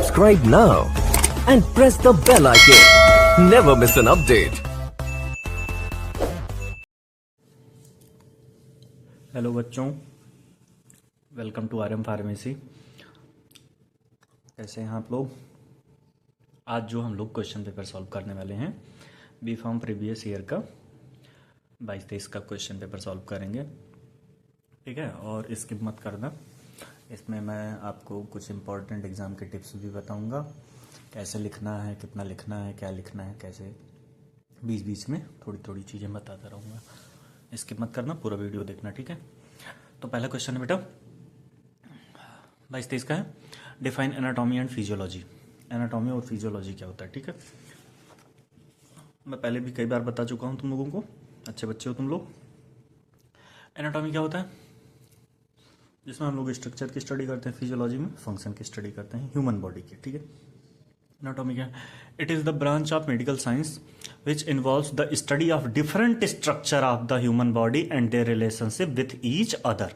Subscribe now and press the bell icon. Never miss an update. Hello बच्चों, welcome to RM pharmacy. कैसे हैं आप लोग? आज जो हम लोग क्वेश्चन पेपर सॉल्व करने वाले हैं बी फॉर्म प्रीवियस ईयर का 22-23 का क्वेश्चन पेपर सॉल्व करेंगे, ठीक है। और स्किप मत करना, इसमें मैं आपको कुछ इम्पोर्टेंट एग्ज़ाम के टिप्स भी बताऊंगा, कैसे लिखना है, कितना लिखना है, क्या लिखना है, कैसे बीच बीच में थोड़ी थोड़ी चीज़ें बताता रहूँगा। स्किप मत करना, पूरा वीडियो देखना, ठीक है। तो पहला क्वेश्चन है बेटा 22-23 का है, define anatomy and physiology. Anatomy और फिजियोलॉजी क्या होता है, ठीक है। मैं पहले भी कई बार बता चुका हूँ तुम लोगों को, अच्छे बच्चे हो तुम लोग। एनाटॉमी क्या होता है? जिसमें हम लोग स्ट्रक्चर की स्टडी करते हैं, फिजियोलॉजी में फंक्शन की स्टडी करते हैं ह्यूमन बॉडी की, ठीक है। एनाटॉमी क्या है? It is the branch of medical science which involves the study of different structure of the human body and their relationship with each other.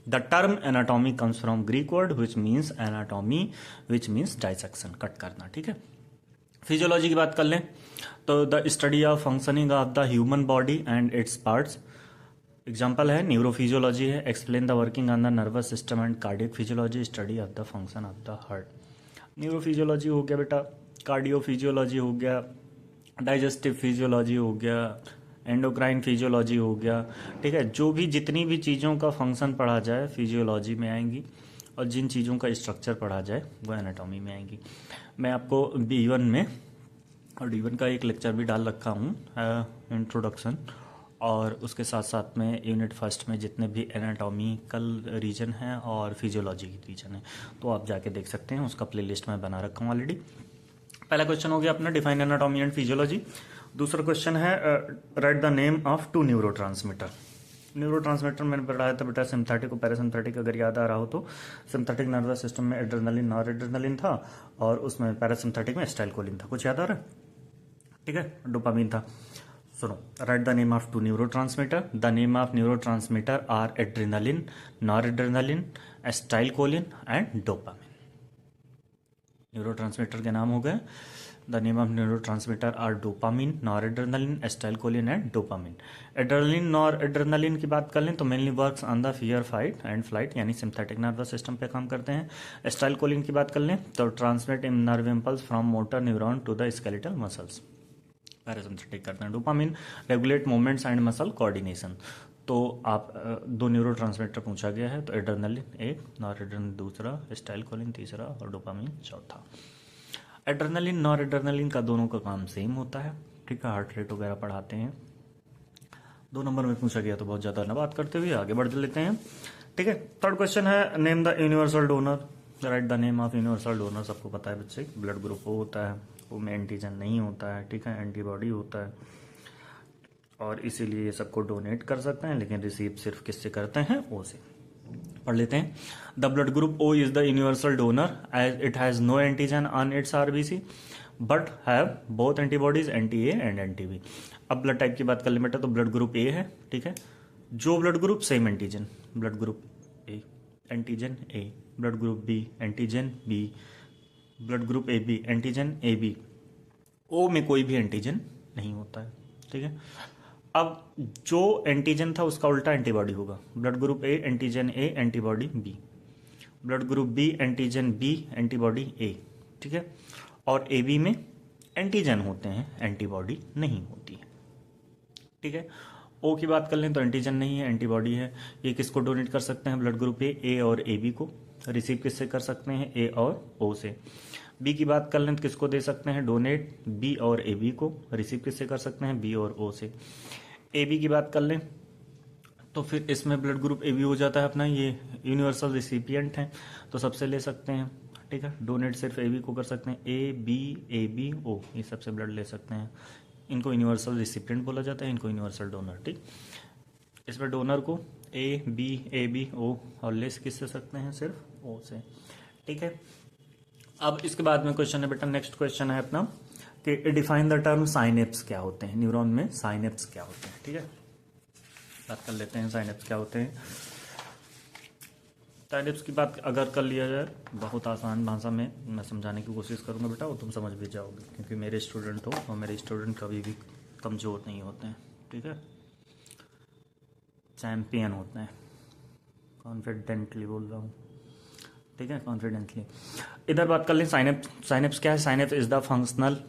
The term anatomy comes from Greek word which means anatomy, which means dissection, cut करना, ठीक है। Physiology की बात कर लें तो the study of functioning of the human body and its parts. Example है neurophysiology है, explain the working on the nervous system and cardiac physiology, study of the function of the heart. Neurophysiology हो गया बेटा, कार्डियोफिजियोलॉजी हो गया, digestive physiology हो गया, endocrine physiology हो गया, ठीक है। जो भी जितनी भी चीज़ों का फंक्शन पढ़ा जाए फिजियोलॉजी में आएंगी, और जिन चीज़ों का स्ट्रक्चर पढ़ा जाए वो एनाटॉमी में आएंगी। मैं आपको B1 में और D1 का एक लेक्चर भी डाल रखा हूँ, इंट्रोडक्शन, और उसके साथ साथ में यूनिट फर्स्ट में जितने भी एनाटॉमिकल रीजन हैं और फिजियोलॉजी की रीजन है, तो आप जाके देख सकते हैं, उसका प्लेलिस्ट मैं बना रखा हूँ ऑलरेडी। पहला क्वेश्चन हो गया अपना डिफाइन एनाटॉमी एंड फिजियोलॉजी। दूसरा क्वेश्चन है write the name of two neurotransmitter. Neurotransmitter मैंने पढ़ाया था बेटा सिम्पैथिक और पैरासिम्पैथिक, अगर याद आ रहा हो तो। सिम्पैथिक नर्वस सिस्टम में एड्रेनलिन, नॉर एड्रेनलिन था, और उसमें पैरासिम्पैथिक में एसिटाइलकोलिन था। कुछ याद आ रहा है? ठीक है, डोपामिन था। सुनो, write the name of two neurotransmitter. The name of neurotransmitter are adrenaline, noradrenaline, acetylcholine and dopamine. Neurotransmitter के नाम हो गए, the name of neurotransmitter are dopamine, noradrenaline, acetylcholine and dopamine. Adrenaline, noradrenaline की बात कर लें तो mainly works on the fear, fight and flight, यानी सिम्पैथिक नर्वस सिस्टम पे काम करते हैं। एसिटाइलकोलिन की बात कर लें तो transmit in nerve impulse from motor neuron to the skeletal muscles, parasympathetic करते हैं। Dopamine regulate movements and muscle coordination. तो आप दो न्यूरोट्रांसमीटर पूछा गया है, तो एड्रेनलिन एक, नॉर एड्रेनलिन दूसरा, एसिटाइलकोलिन तीसरा और डोपामिन चौथा। एड्रेनलिन, नॉर एड्रेनलिन का दोनों का काम सेम होता है, ठीक है। हार्ट रेट वगैरह पढ़ाते हैं। 2 नंबर में पूछा गया तो बहुत ज़्यादा ना बात करते हुए आगे बढ़ लेते हैं, ठीक है। थर्ड क्वेश्चन है name the universal donor. Right the name of universal donor. सबको पता है बच्चे, ब्लड ग्रुप O होता है, वो में एंटीजन नहीं होता है, ठीक है, एंटीबॉडी होता है, और इसीलिए ये सबको डोनेट कर सकते हैं, लेकिन रिसीव सिर्फ किससे करते हैं? O से। पढ़ लेते हैं। The blood group O is the universal donor as it has no antigen on its RBC but have both antibodies anti-A and anti-B. अब ब्लड टाइप की बात कर ले बेटा, तो ब्लड ग्रुप A है, ठीक है। जो blood group same antigen, blood group A antigen A, blood group B antigen B, blood group AB antigen AB। O में कोई भी एंटीजन नहीं होता है, ठीक है। अब जो एंटीजन था उसका उल्टा एंटीबॉडी होगा। Blood group A antigen A antibody B, blood group B antigen B antibody A, ठीक है। और AB में एंटीजन होते हैं, एंटीबॉडी नहीं होती है, ठीक है। O की बात कर लें तो एंटीजन नहीं है, एंटीबॉडी है। ये किसको डोनेट कर सकते हैं? ब्लड ग्रुप A और AB को। रिसीव किससे कर सकते हैं? A और O से। B की बात कर लें तो किसको दे सकते हैं डोनेट? B और AB को। रिसीव किससे कर सकते हैं? B और O से। AB की बात कर लें तो फिर इसमें ब्लड ग्रुप AB हो जाता है अपना, ये यूनिवर्सल रिसिपिएंट हैं, तो सबसे ले सकते हैं, ठीक है। डोनेट सिर्फ AB को कर सकते हैं, AB O, ये सबसे ब्लड ले सकते हैं। इनको यूनिवर्सल रिसिपिएंट बोला जाता है, इनको यूनिवर्सल डोनर, ठीक। इसमें डोनर को AB O, और लेस किससे सकते हैं? सिर्फ O से, ठीक है। अब इसके बाद में क्वेश्चन है बेटा, नेक्स्ट क्वेश्चन है अपना कि डिफाइन द टर्म साइनेप्स क्या होते हैं। न्यूरॉन में साइनेप्स क्या होते हैं, ठीक है। बात कर लेते हैं साइनेप्स क्या होते हैं। साइनेप्स की बात अगर कर लिया जाए बहुत आसान भाषा में मैं समझाने की कोशिश करूँगा बेटा, वो तुम समझ भी जाओगे क्योंकि मेरे स्टूडेंट हो और मेरे स्टूडेंट कभी भी कमज़ोर नहीं होते हैं, ठीक है, चैम्पियन होते हैं। कॉन्फिडेंटली बोल रहा हूँ, ठीक है, कॉन्फिडेंटली। इधर बात कर लें साइनेप्स। साइनेप्स क्या है? साइनेप्स इज द फंक्शनल,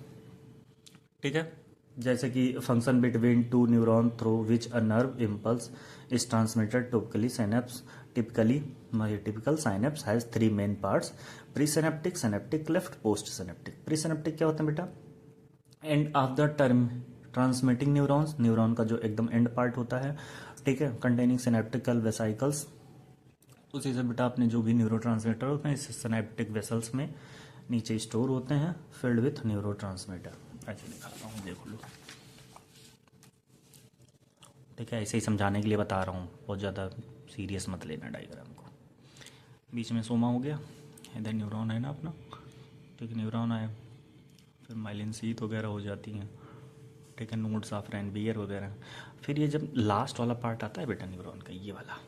ठीक है, जैसे कि function between two neuron through which a nerve impulse is transmitted typically synapse typical synapse has three main parts, pre synaptic, synaptic left, post synaptic. Pre synaptic क्या होता है बेटा? End of the term transmitting neurons, neuron का जो एकदम and part होता है, ठीक है, कंटेनिंग सिनेप्टिकल वेसाइकल्स, उसी से बेटा अपने जो भी न्यूरो ट्रांसमीटर होते हैं इस सिनेप्टिक वेसल्स में नीचे स्टोर होते हैं, फिल्ड विथ न्यूरो ट्रांसमीटर। ऐसे दिखाता हूँ, देख लो, ठीक है, ऐसे ही समझाने के लिए बता रहा हूँ, बहुत ज़्यादा सीरियस मत लेना डायग्राम को। बीच में सोमा हो गया, इधर न्यूरॉन है ना अपना, ठीक है, न्यूरॉन आए, फिर माइलिन शीथ वगैरह हो जाती हैं, ठीक है, नोड्स ऑफ रैनबियर वगैरह। फिर ये जब लास्ट वाला पार्ट आता है बेटा न्यूरॉन का, ये वाला,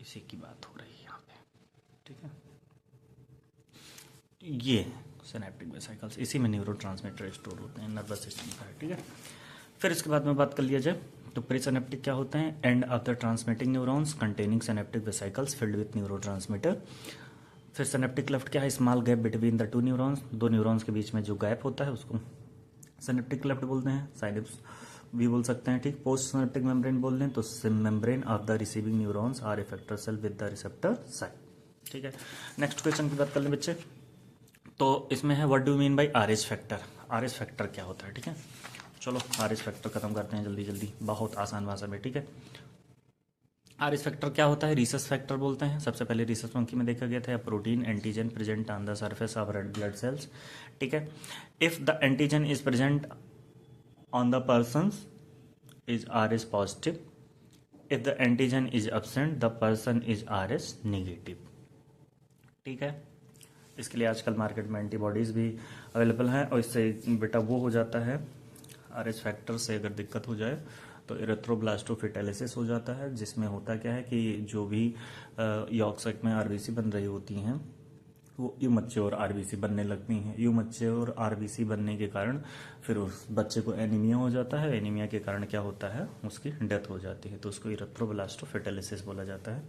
इसी की बात हो रही है यहाँ पे, ठीक है, ये सिनेप्टिक वेसिकल्स, इसी में न्यूरो ट्रांसमीटर स्टोर होते हैं, नर्वस सिस्टम का है, ठीक है। फिर इसके बाद में बात कर लिया जाए तो प्री सिनेप्टिक क्या होते हैं? End of the transmitting neurons containing synaptic vesicles filled with neuro transmitter. फिर सिनेप्टिक लेफ्ट क्या है? Small gap between the two neurons, दो न्यूरॉन्स के बीच में जो गैप होता है उसको सिनेप्टिक लेफ्ट बोलते हैं, साइनेप्स भी बोल सकते हैं, ठीक। पोस्ट सिनेप्टिक मेम्ब्रेन बोल लें तो membrane of the receiving neurons are effector cell with the receptor site, ठीक है। नेक्स्ट क्वेश्चन की बात कर लें बच्चे, तो इसमें है what do mean by R H factor. R H factor क्या होता है, ठीक है, चलो आर एच फैक्टर खत्म करते हैं जल्दी जल्दी, बहुत आसान भाषा में, ठीक है। आर एच फैक्टर क्या होता है? रिसस फैक्टर बोलते हैं। सबसे पहले रिसस मंकी में देखा गया था protein antigen present on the surface of red blood cells, ठीक है। If the antigen is present on the person is R H positive, if the antigen is absent the person is R H negative, ठीक है। इसके लिए आजकल market में antibodies भी available हैं और इससे बेटा वो हो जाता है, आर एच फैक्टर से अगर दिक्कत हो जाए तो इरेथ्रोब्लास्टोफिटेलिसिस हो जाता है, जिसमें होता क्या है कि जो भी यॉर्क साइट में आरबीसी बन रही होती हैं वो यूमैच्योर आरबीसी बनने लगती हैं। यूमैच्योर आरबीसी बनने के कारण फिर उस बच्चे को एनीमिया हो जाता है, एनीमिया के कारण क्या होता है, उसकी डेथ हो जाती है, तो उसको इरेथ्रोब्लास्टोफिटेलिसिस बोला जाता है।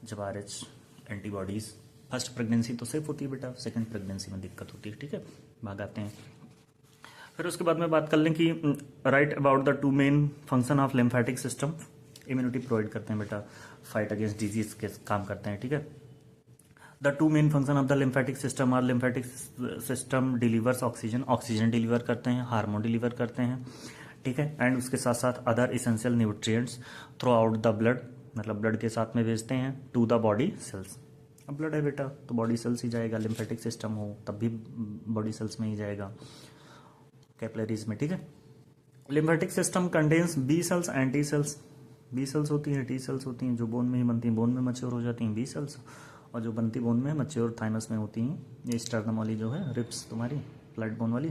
जब R H antibodies, first pregnancy तो सेफ होती है बेटा, सेकंड प्रेगनेंसी में दिक्कत होती है, ठीक है, भाग आते हैं। फिर उसके बाद में बात कर लें कि right about the two main function of lymphatic system. Immunity provide करते हैं बेटा, फाइट अगेंस्ट डिजीज के काम करते हैं, ठीक है। The two main function of the lymphatic system are lymphatic system delivers oxygen, oxygen deliver करते हैं, हार्मोन डिलीवर करते हैं, ठीक है, एंड उसके साथ साथ other essential nutrients through out the blood, मतलब ब्लड के साथ में भेजते हैं टू द बॉडी सेल्स। अब ब्लड है बेटा तो बॉडी सेल्स ही जाएगा, लिम्फेटिक सिस्टम हो तब भी बॉडी सेल्स में ही जाएगा, कैपिलरीज में, ठीक है। Lymphatic system contains B cells and T cells. B cells होती हैं, टी सेल्स होती हैं, जो बोन में ही बनती हैं, बोन में मैच्योर हो जाती हैं बी सेल्स, और जो बनती बोन में मैच्योर थाइमस में होती हैं, ये स्टर्नम वाली जो है रिप्स तुम्हारी फ्लैट बोन वाली,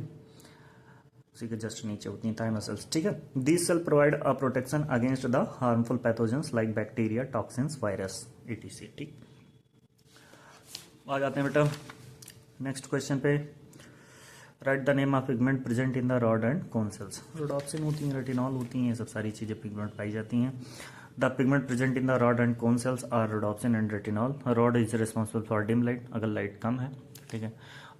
उसी के जस्ट नीचे होती हैं थाइमस सेल्स, ठीक है। These cell provide a protection against the harmful pathogens like bacteria, toxins, virus etc, ठीक। आ जाते हैं बेटा नेक्स्ट क्वेश्चन पे, write the name of pigment present in the rod and cone cells. Rhodopsin होती हैं, रेटिनॉल होती हैं, ये सब सारी चीज़ें पिगमेंट पाई जाती हैं। The pigment present in the rod and cone cells are rhodopsin and retinol. Rod is responsible for dim light, अगर लाइट कम है, ठीक है,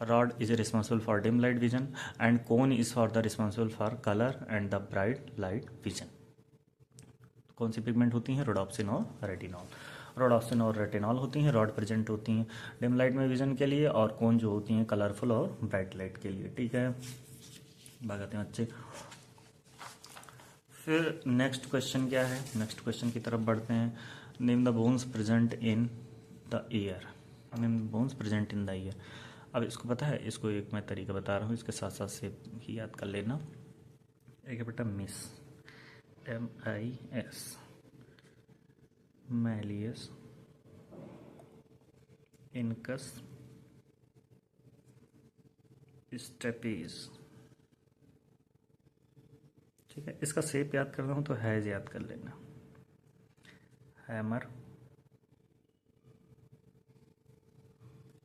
rod is responsible for dim light vision and cone is for the responsible for colour and the bright light vision. कौन सी pigment होती हैं? Rhodopsin और रेटिनॉल। रोडॉप्सिन और रेटिनॉल होती हैं, रॉड प्रेजेंट होती हैं डिम लाइट में विजन के लिए, और कोन जो होती हैं कलरफुल और ब्राइट लाइट के लिए, ठीक है। भागते हैं अच्छे। फिर नेक्स्ट क्वेश्चन क्या है, नेक्स्ट क्वेश्चन की तरफ बढ़ते हैं। Name the bones present in the year. Name the bones present in the year. अब इसको पता है, इसको एक मैं तरीका बता रहा हूँ, इसके साथ साथ से ही याद कर लेना। एक है बेटा MIS, MIS, malleus, incus, stapes, ठीक है। इसका शेप याद करना हो तो हैज याद कर लेना, हैमर,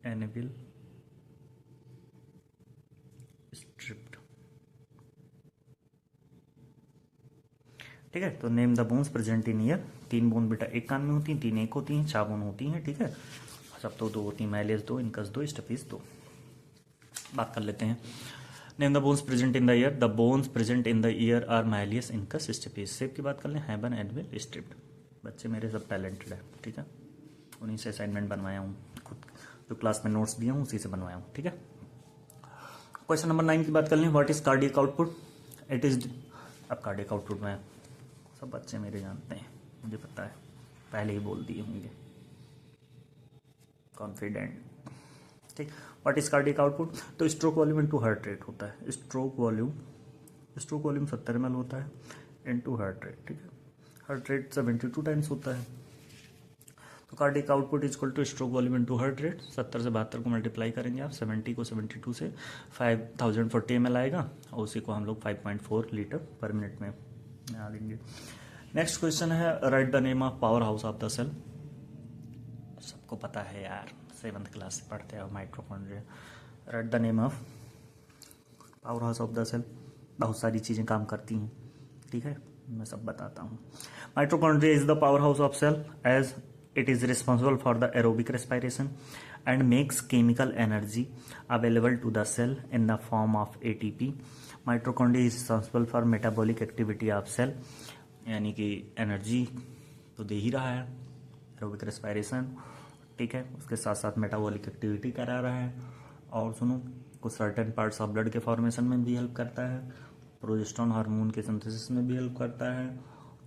एनेविल स्ट्रिप्ड। ठीक है, तो name the bones present in year. 3 bone बेटा एक कान में होती हैं, 3 एक होती हैं, 4 बोन होती हैं। ठीक है, सब तो 2 होती हैं, माइलेज 2, इनकस 2, स्टफीस 2। बात कर लेते हैं। Name the bones present in the ear. The bones present in the ear are malleus, incus, stapes. सेप की बात कर लें, हैबन, एनविल, स्ट्रिप्ड। बच्चे मेरे सब टैलेंटेड है। ठीक है, उन्हीं से असाइनमेंट बनवाया हूँ, खुद जो क्लास में नोट्स दिए हूँ उसी से बनवाया हूँ। ठीक है, क्वेश्चन नंबर 9 की बात कर लें। What is cardiac output? It is, अब कार्डियक आउटपुट में सब बच्चे मेरे जानते हैं, मुझे पता है, पहले ही बोल दिए होंगे, कॉन्फिडेंट। ठीक, व्हाट इज कार्डियक आउटपुट? तो stroke volume into heart rate होता है। स्ट्रोक वॉल्यूम 70 ml होता है इनटू हार्ट रेट। ठीक है, हार्ट रेट 72 टाइम्स होता है, तो cardiac output is equal two stroke volume into heart rate. 70 से 72 को मल्टीप्लाई करेंगे आप, 70 को 72 से 5040 ml आएगा, और उसी को हम लोग 5.4 लीटर पर मिनट में बना देंगे। नेक्स्ट क्वेश्चन है, write the name of power house of the cell. सबको पता है यार, 7th क्लास से पढ़ते हो mitochondria. Write the name of power house of the cell. बहुत सारी चीज़ें काम करती हैं। ठीक है, मैं सब बताता हूँ। Mitochondria is the power house of cell as it is responsible for the aerobic respiration and makes chemical energy available to the cell in the form of ATP. Mitochondria is responsible for metabolic activity of cell, यानी कि energy तो दे ही रहा है, aerobic respiration. ठीक है, उसके साथ साथ मेटाबॉलिक एक्टिविटी करा रहा है, और सुनो कुछ सर्टेन पार्ट्स ऑफ ब्लड के फॉर्मेशन में भी हेल्प करता है, प्रोजेस्टेरोन हार्मोन के सिंथेसिस में भी हेल्प करता है।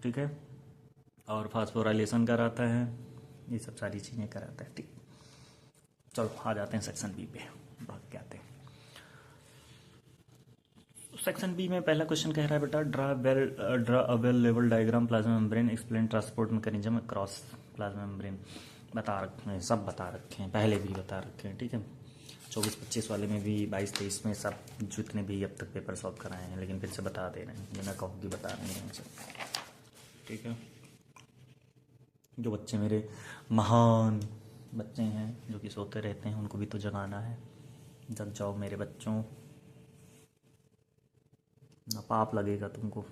ठीक है, और फास्फोराइलेशन कराता है, ये सब सारी चीज़ें कराता है। ठीक, चलो आ जाते हैं सेक्शन बी पे, भाग के आते हैं। सेक्शन बी में पहला क्वेश्चन कह रहा है बेटा, draw a well level diagram plasma membrane, explain transport mechanism across plasma membrane. बता रखे हैं, सब बता रखे हैं, पहले भी बता रखे हैं। ठीक है, 24-25 वाले में भी, 22-23 में, सब जितने भी अब तक पेपर सॉल्व कराए हैं, लेकिन फिर से बता दे रहे हैं, ये मैं कहूँ कि बता रहे हैं सब। ठीक है, जो बच्चे मेरे महान बच्चे हैं जो कि सोते रहते हैं, उनको भी तो जगाना है। जग जाओ मेरे बच्चों, ना पाप लगेगा तुमको।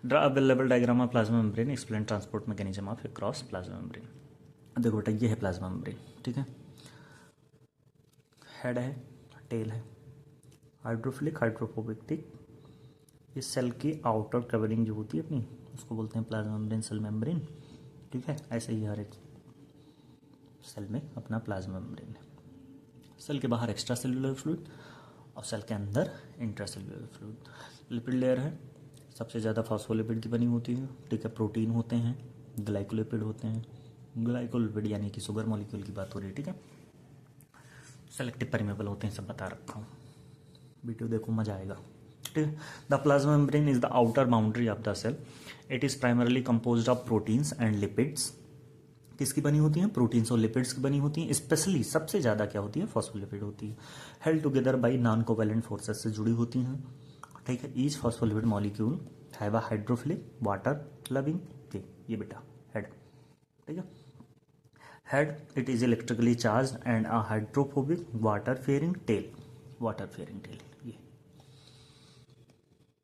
Draw a level diagram of plasma membrane, explain transport mechanism of cross plasma membrane. देखो बेटा, ये है प्लाज्मा मेम्ब्रेन। ठीक है, हेड है, टेल है, हाइड्रोफिलिक, हाइड्रोफोबिक। ठीक, इस सेल की आउटर कवरिंग जो होती है अपनी, उसको बोलते हैं प्लाज्मा मेम्ब्रेन, सेल मेम्ब्रेन। ठीक है, ऐसे ही हर एक सेल में अपना प्लाज्मा मेम्ब्रेन है। सेल के बाहर एक्स्ट्रा सेलुलर फ्लूइड और सेल के अंदर इंट्रासेलुलर फ्लूइड। लिपिड लेयर है, सबसे ज़्यादा फॉस्फोलिपिड की बनी होती है। ठीक है, प्रोटीन होते हैं, ग्लाइकोलिपिड होते हैं। ग्लाइकोलिपिड यानी कि शुगर मॉलिक्यूल की बात हो रही है। ठीक है, सेलेक्टिव परमेबल होते हैं, सब बता रखा हूँ, वीडियो देखो मजा आएगा। ठीक है, the plasma membrane is the outer boundary of the cell. It is primarily composed of proteins and lipids. किसकी बनी होती हैं? प्रोटीन्स और लिपिड्स की बनी होती हैं। स्पेशली सबसे ज़्यादा क्या होती है? फॉस्फोलिपिड होती है। Held together by non covalent forces से जुड़ी होती हैं। ठीक है, each phospholipid molecule have a hydrophilic water loving, ये बेटा हेड। ठीक है, head it is electrically charge and a hydrophobic water fearing tail, water fearing tail ये।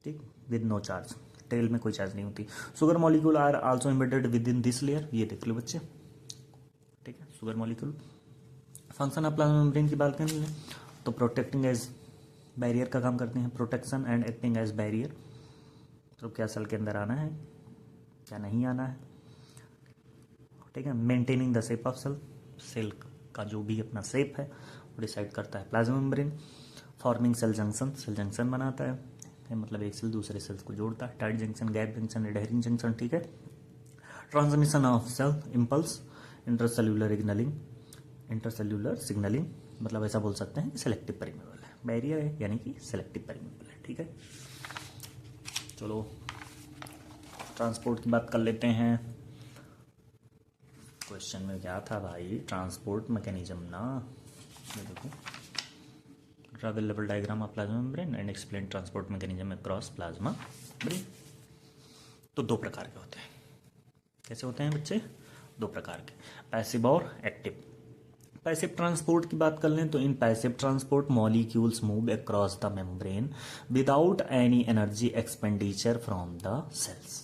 ठीक, विद नो चार्ज, टेल में कोई चार्ज नहीं होती। Sugar molecule are also embedded within this layer, ये देख लो बच्चे। ठीक है, sugar molecule. Function of plasma membrane की बात करें तो प्रोटेक्टिंग एज बैरियर का काम करते हैं, protection and acting as barrier. तो क्या सेल के अंदर आना है, क्या नहीं आना है। ठीक है, maintaining the shape of cell, cell का जो भी अपना शेप है वो डिसाइड करता है plasma membrane. Forming cell junction, cell junction बनाता है, मतलब एक सेल दूसरे सेल्स को जोड़ता है। Tight junction, gap junction, adhering junction. ठीक है, transmission of cell impulse, intercellular signalling, मतलब ऐसा बोल सकते हैं सेलेक्टिव परमेबल है। बैरियर है यानी कि सेलेक्टिव परमेबल है। ठीक है, चलो ट्रांसपोर्ट की बात कर लेते हैं। क्वेश्चन में क्या था भाई? ट्रांसपोर्ट मैकेनिज्म ना, ये देखो, draw the level diagram of plasma membrane and explain transport mechanism across plasma membrane. तो दो प्रकार के होते हैं। कैसे होते हैं बच्चे? दो प्रकार के, पैसिव और एक्टिव। पैसिव ट्रांसपोर्ट की बात कर लें तो in passive transport molecules move across the membrane without any energy expenditure from the cells.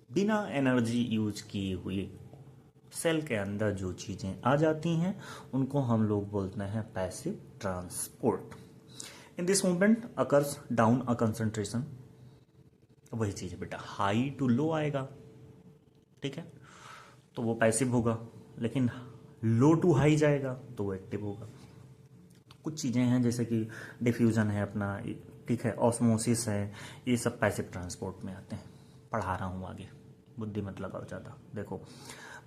बिना एनर्जी यूज किए हुए सेल के अंदर जो चीजें आ जाती हैं उनको हम लोग बोलते हैं passive transport. In this movement occurs down a concentration, वही चीज है बेटा, हाई टू लो आएगा, ठीक है, तो वो पैसिव होगा, लेकिन लो टू हाई जाएगा तो वो एक्टिव होगा। तो कुछ चीजें हैं जैसे कि डिफ्यूजन है अपना, ठीक है, ऑस्मोसिस है, ये सब पैसिव ट्रांसपोर्ट में आते हैं। पढ़ा रहा हूं आगे, बुद्धि मत लगाओ ज्यादा। देखो,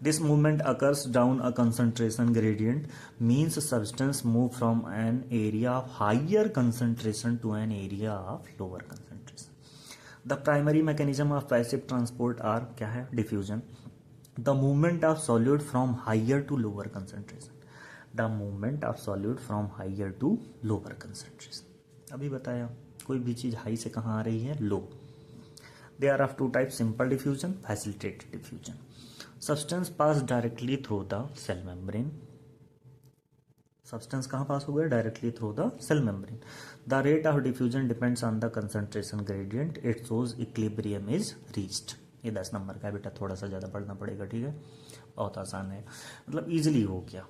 this movement occurs down a concentration gradient means substance move from an area of higher concentration to an area of lower concentration. The primary mechanism of passive transport are, क्या है, diffusion, the movement of solute from higher to lower concentration, the movement of solute from higher to lower concentration. अभी बताया, कोई भी चीज high से कहां आ रही है, लो। They are of two types, simple diffusion, facilitated diffusion. Substance pass directly through the cell membrane. Substance कहाँ पास हो गया, directly through the cell membrane. The rate of diffusion depends on the concentration gradient. It shows equilibrium is reached. ये 10 number का है बेटा, थोड़ा सा ज़्यादा पढ़ना पड़ेगा, ठीक है, बहुत आसान है, मतलब इजीली हो गया,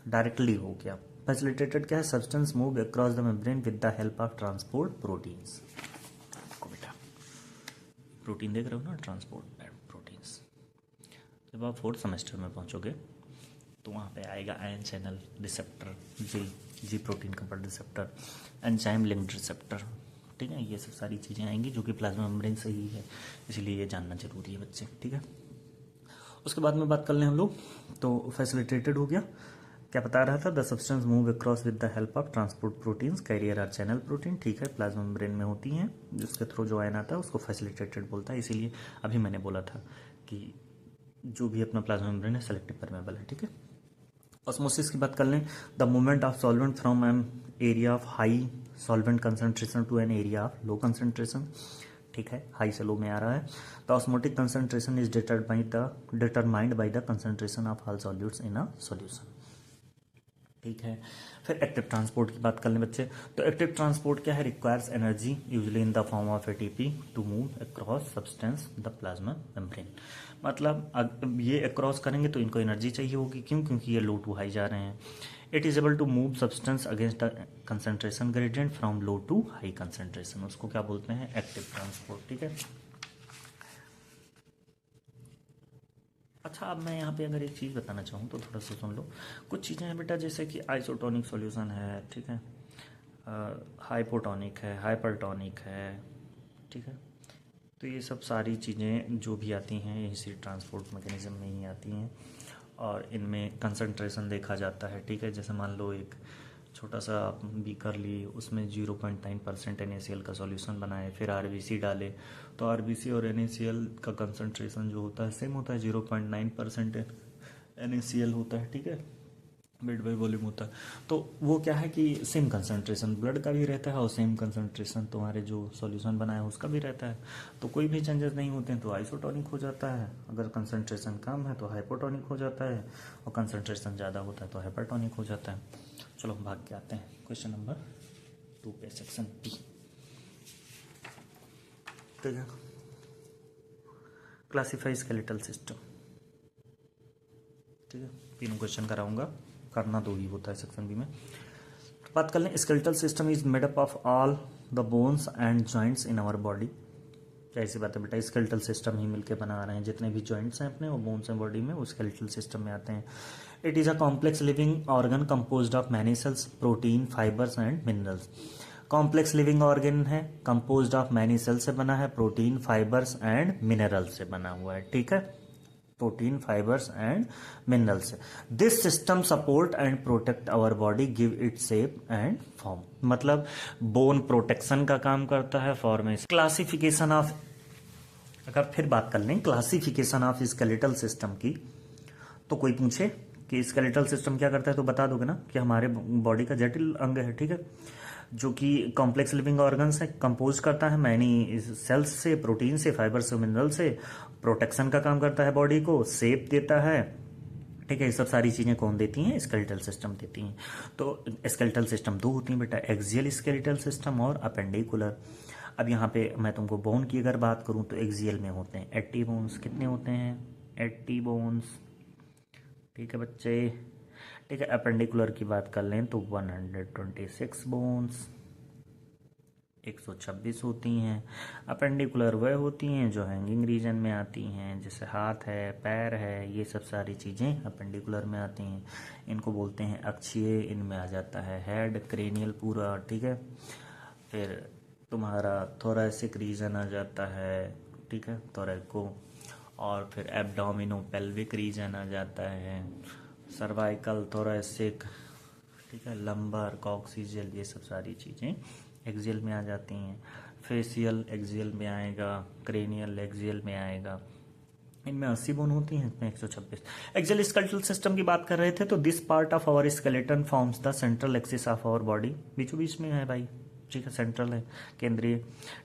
डायरेक्टली हो गया। फैसिलिटेटेड क्या है, substance move across the membrane with the help of transport proteins. Protein देख रहे हो ना, ट्रांसपोर्ट प्रोटीन्स। जब आप 4th सेमेस्टर में पहुंचोगे तो वहाँ पे आएगा आयन चैनल रिसेप्टर, जी protein coupled receptor, enzyme linked receptor, ठीक है, ये सब सारी चीज़ें आएंगी जो कि प्लाज्मा मेम्ब्रेन से ही है, इसलिए ये जानना जरूरी है बच्चे, ठीक है। उसके बाद में बात कर लें हम लोग, तो फैसिलिटेटेड हो गया, क्या बता रहा था, the substance move across with the help of transport proteins, carrier or channel protein, ठीक है, प्लाज्मा मेम्ब्रेन में होती हैं, जिसके थ्रू जो आयन आता है उसको फैसिलिटेटेड बोलता है। इसीलिए अभी मैंने बोला था कि जो भी अपना प्लाज्मा मेम्ब्रेन है सेलेक्टिव परमेबल है, ठीक है। ऑस्मोसिस की बात कर लें, the movement of solvent from an area of high solvent concentration to an area of low concentration, ठीक है, हाई से लो में आ रहा है। The osmotic concentration is determined by the concentration of all solutes in a solution, ठीक है। फिर एक्टिव ट्रांसपोर्ट की बात कर लें बच्चे, तो एक्टिव ट्रांसपोर्ट क्या है, requires energy usually in the form of ATP to move across substance the plasma membrane. मतलब ये अक्रॉस करेंगे तो इनको एनर्जी चाहिए होगी, क्यों, क्योंकि ये लो टू हाई जा रहे हैं। It is able to move substance against the concentration gradient from low to high concentration, उसको क्या बोलते हैं, एक्टिव ट्रांसपोर्ट, ठीक है। अच्छा, अब मैं यहाँ पे अगर एक चीज़ बताना चाहूँ तो थोड़ा सा सुन लो। कुछ चीज़ें हैं बेटा, जैसे कि आइसोटोनिक सॉल्यूशन है, ठीक है, हाइपोटोनिक है, हाइपरटोनिक है, ठीक है, तो ये सब सारी चीज़ें जो भी आती हैं इसी ट्रांसपोर्ट मैकेनिज्म में ही आती हैं, और इनमें कंसंट्रेशन देखा जाता है, ठीक है। जैसे मान लो एक छोटा सा बीकर लिए, उसमें 0.9% NaCl का सॉल्यूशन बनाए, फिर RBC डाले, तो RBC और NaCl का कंसंट्रेशन जो होता है सेम होता है, 0.9% NaCl होता है, ठीक है, वेट बाई वॉल्यूम होता है। तो वो क्या है कि सेम कंसंट्रेशन ब्लड का भी रहता है और सेम कंसंट्रेशन तुम्हारे जो सॉल्यूशन बनाया है उसका भी रहता है, तो कोई भी चेंजेस नहीं होते हैं, तो आइसोटोनिक हो जाता है। अगर कंसंट्रेशन कम है तो हाइपोटोनिक हो जाता है, और कंसंट्रेशन ज़्यादा होता है तो हाइपरटोनिक हो जाता है। चलो भाग के आते हैं क्वेश्चन नंबर 2 पे, सेक्शन पी, ठीक है, क्लासिफाई स्केलेटल सिस्टम, ठीक है, तीनों क्वेश्चन कराऊंगा, करना 2 ही होता है सेक्शन बी में। तो बात कर लें, skeletal system is made up of all the bones and joints in our body. ऐसी बात है बेटा, स्केलेटल सिस्टम ही मिलके बना रहे हैं, जितने भी जॉइंट्स हैं अपने वो बोन्स हैं बॉडी में, वो स्केलेटल सिस्टम में आते हैं। It is a complex living organ composed of many cells, protein, fibres and minerals. Complex living organ है, कंपोज्ड ऑफ मैनी सेल्स से बना है, प्रोटीन, फाइबर्स एंड मिनरल्स से बना हुआ है, ठीक है, प्रोटीन, फाइबर्स एंड मिनरल्स से। This system support and protect our body, give it shape and form. मतलब बोन प्रोटेक्शन का काम करता है, फॉर्मेशन। क्लासिफिकेशन ऑफ, अगर फिर बात कर लें क्लासिफिकेशन ऑफ स्केलेटल सिस्टम की, तो कोई पूछे कि स्केलेटल सिस्टम क्या करता है तो बता दोगे ना कि हमारे बॉडी का जटिल अंग है, ठीक है, जो कि कॉम्प्लेक्स लिविंग ऑर्गन्स है, कंपोज करता है मैनी सेल्स से, प्रोटीन से, फाइबर से, मिनरल से, प्रोटेक्शन का काम करता है, बॉडी को शेप देता है, ठीक है। ये सब सारी चीज़ें कौन देती हैं? स्केलेटल सिस्टम देती हैं। तो स्केलेटल सिस्टम दो होती हैं बेटा, एक्सियल स्केलेटल सिस्टम और अपेंडिकुलर। अब यहाँ पे मैं तुमको बोन की अगर बात करूँ तो एक्सियल में होते हैं 80 बोन्स। कितने होते हैं? 80 बोन्स। ठीक है बच्चे। ठीक है, अपेंडिकुलर की बात कर लें तो 126 बोन्स, 126 होती हैं। अपेंडिकुलर वह होती हैं जो हैंगिंग रीजन में आती हैं, जैसे हाथ है, पैर है, ये सब सारी चीज़ें अपेंडिकुलर में आती हैं। इनको बोलते हैं अक्षीय। इनमें आ जाता है हेड, क्रेनियल पूरा। ठीक है, फिर तुम्हारा थोरैसिक रीजन आ जाता है। ठीक है, थोरैको। और फिर एब्डोमिनो पेल्विक रीजन आ जाता है, सर्वाइकल, थोरैसिक। ठीक है, लंबर, कॉक्सिजियल, ये सब सारी चीज़ें एक्सियल में आ जाती हैं। फेशियल एक्सियल में आएगा, क्रेनियल एक्सियल में आएगा। इनमें 80 बोन होती हैं, इसमें 126। एक्सियल स्केलेटल सिस्टम की बात कर रहे थे तो this part of our skeleton forms the central axis of our body. बीचों बीच में है भाई। ठीक है, सेंट्रल है, केंद्रीय।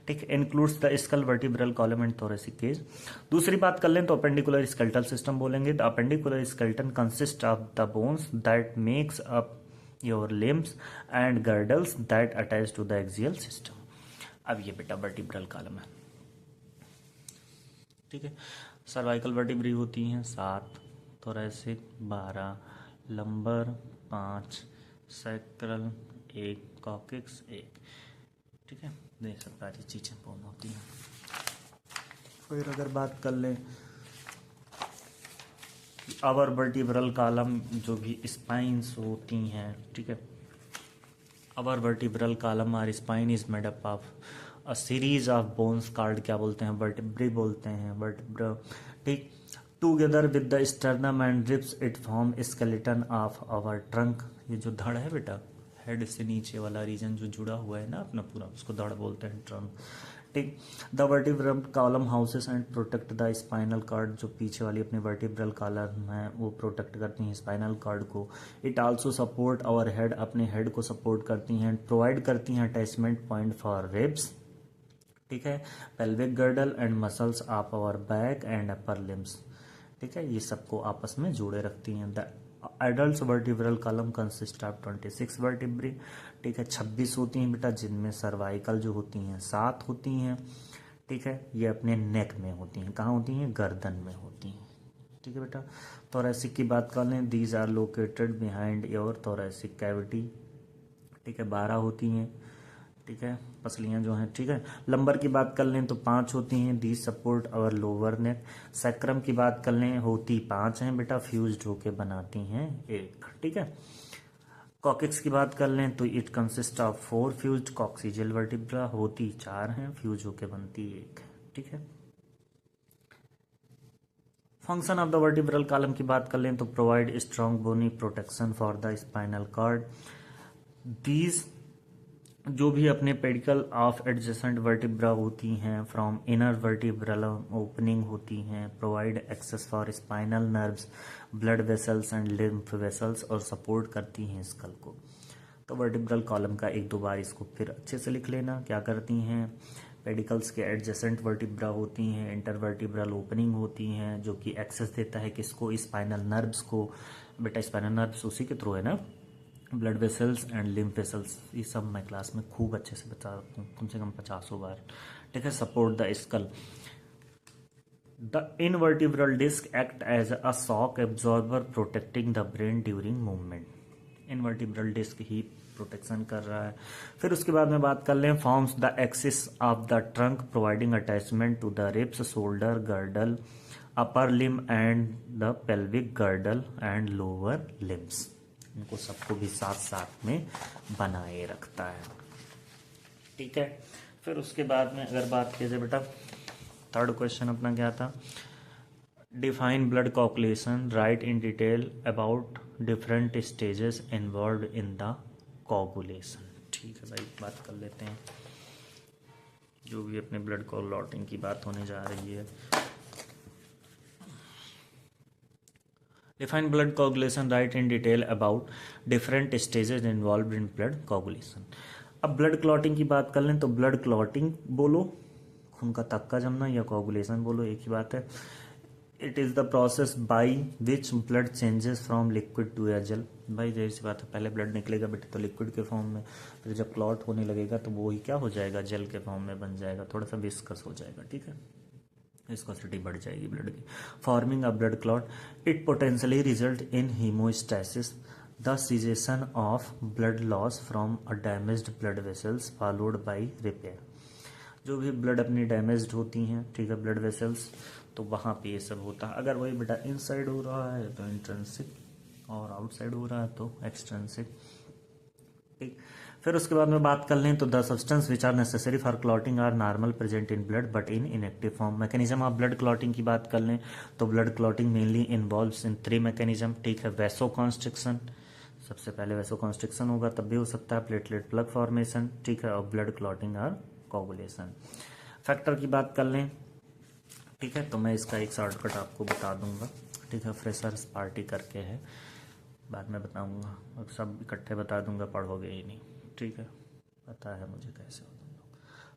ठीक, includes the skull, vertebral column and thoracic cage. दूसरी बात कर लें तो अपेंडिकुलर स्केलेटल सिस्टम बोलेंगे। The appendicular skeleton consist of the bones that makes up your limbs and girdles that attach to the axial system। अब ये बेटा vertebral column है। ठीक है, सर्वाइकल वर्टिब्री होती हैं 7, थोरैसिक 12, लंबर 5, सैक्रल 1, कॉक्सिक्स 1। ठीक है, ये सब सारी चीज़ें पूर्ण होती हैं। फिर अगर बात कर लें अवर वर्टिब्रल कॉलम, जो भी स्पाइन्स होती हैं। ठीक है, अवर वर्टिब्रल कॉलम और spine is made up of a series of bones called, क्या बोलते हैं? वर्टिब्री बोलते हैं, वर्टिब्रा। ठीक, together with the sternum and ribs it form skeleton of our trunk. ये जो धड़ है बेटा, हेड से नीचे वाला रीजन जो जुड़ा हुआ है ना अपना पूरा, उसको धड़ बोलते हैं, ट्रंक। ठीक, the vertebral column houses and protect the spinal cord. जो पीछे वाली अपनी वर्टिब्रल कॉलम है वो प्रोटेक्ट करती हैं स्पाइनल कॉर्ड को। It also support our head, अपने हेड को सपोर्ट करती हैं। प्रोवाइड करती हैं अटैचमेंट पॉइंट फॉर रिब्स। ठीक है, pelvic girdle and muscles of our back and upper limbs. ठीक है, ये सबको आपस में जोड़े रखती हैं। The adult vertebral column consist of 26 vertebrae. ठीक है, 26 होती हैं बेटा, जिनमें सर्वाइकल जो होती हैं 7 होती हैं। ठीक है, ये अपने नेक में होती हैं। कहाँ होती हैं? गर्दन में होती हैं। ठीक है बेटा, थोरैसिक की बात कर लें, these are located behind your thoracic cavity. ठीक है, 12 होती हैं। ठीक है, पसलियाँ जो हैं। ठीक है, लंबर की बात कर लें तो 5 होती हैं, दीज सपोर्ट और लोअर नेक। सैक्रम की बात कर लें, होती 5 हैं बेटा, फ्यूज्ड होके बनाती हैं 1। ठीक है, कॉक्सिक्स की बात कर लें तो it consist of 4 fused coccygeal vertebra, होती 4 हैं, फ्यूज होके बनती 1। ठीक है, function of the vertebral column की बात कर लें तो provide strong bony protection for the spinal cord. These जो भी अपने पेडिकल ऑफ एडजेसेंट वर्टिब्रा होती हैं फ्रॉम इनर वर्टिब्रल ओपनिंग होती हैं, provide access for spinal nerves, blood vessels and lymph vessels, और सपोर्ट करती हैं स्कल को। तो वर्टिब्रल कॉलम का 1-2 बार इसको फिर अच्छे से लिख लेना। क्या करती हैं? पेडिकल्स के एडजेसेंट वर्टिब्रा होती हैं, इंटरवर्टिब्रल ओपनिंग होती हैं, जो कि एक्सेस देता है किसको? स्पाइनल नर्व्स को। बेटा स्पाइनल नर्व्स उसी के थ्रू है ना, blood vessels and lymph vessels. ये सब मैं क्लास में खूब अच्छे से बता रखता हूँ, कम से कम 50 बार। ठीक है, support the skull. The invertebral disc act as a shock absorber protecting the brain during movement. Invertebral disc ही प्रोटेक्शन कर रहा है। फिर उसके बाद में बात कर लें, forms the axis of the trunk providing attachment to the ribs, shoulder, girdle, upper limb and the pelvic girdle and lower limbs. इनको सबको भी साथ साथ में बनाए रखता है। ठीक है, फिर उसके बाद में अगर बात की जाए बेटा, थर्ड क्वेश्चन अपना क्या था? Define blood coagulation, right in detail about different stages involve in the coagulation. ठीक है भाई, बात कर लेते हैं जो भी अपने ब्लड क्लॉटिंग की बात होने जा रही है। Define blood coagulation, write in detail about different stages involved in blood coagulation। अब ब्लड क्लॉटिंग की बात कर लें तो ब्लड क्लॉटिंग बोलो, खून का तक्का जमना, या कोगुलेशन बोलो, एक ही बात है। It is the process by which blood changes from liquid to a gel. भाई जाहिर सी बात है, पहले ब्लड निकलेगा बेटे तो लिक्विड के फॉर्म में, फिर जब क्लॉट होने लगेगा तो वो ही क्या हो जाएगा, जेल के फॉर्म में बन जाएगा, थोड़ा सा विस्कस हो जाएगा, ठीक है, विस्कोसिटी बढ़ जाएगी ब्लड की। Forming a blood clot it potentially result in haemostasis the cessation of blood loss from a damaged blood vessels followed by repair. जो भी ब्लड अपनी डैमेज्ड होती हैं, ठीक है, ब्लड वेसल्स, तो वहाँ पे ये सब होता है। अगर वही बेटा इनसाइड हो रहा है तो इंट्रिंसिक और आउटसाइड हो रहा है तो एक्सट्रिंसिक, ठीक। फिर उसके बाद में बात कर लें तो the substance which are necessary for clotting are normal present in blood but in inactive form. Mechanism of blood clotting की बात कर लें तो blood clotting mainly involves in 3 mechanism, ठीक है। वैसो कॉन्स्ट्रिक्शन, सबसे पहले वैसो कॉन्स्ट्रिक्शन होगा, तब भी हो सकता है प्लेटलेट प्लग फॉर्मेशन, ठीक है, और ब्लड क्लॉटिंग और कोगुलेशन। फैक्टर की बात कर लें, ठीक है, तो मैं इसका एक शॉर्टकट आपको बता दूंगा, ठीक है, फ्रेशर्स पार्टी करके है, बाद में बताऊंगा, अब सब इकट्ठे बता दूंगा, पढ़ोगे ही नहीं, ठीक है, पता है मुझे कैसे होता है।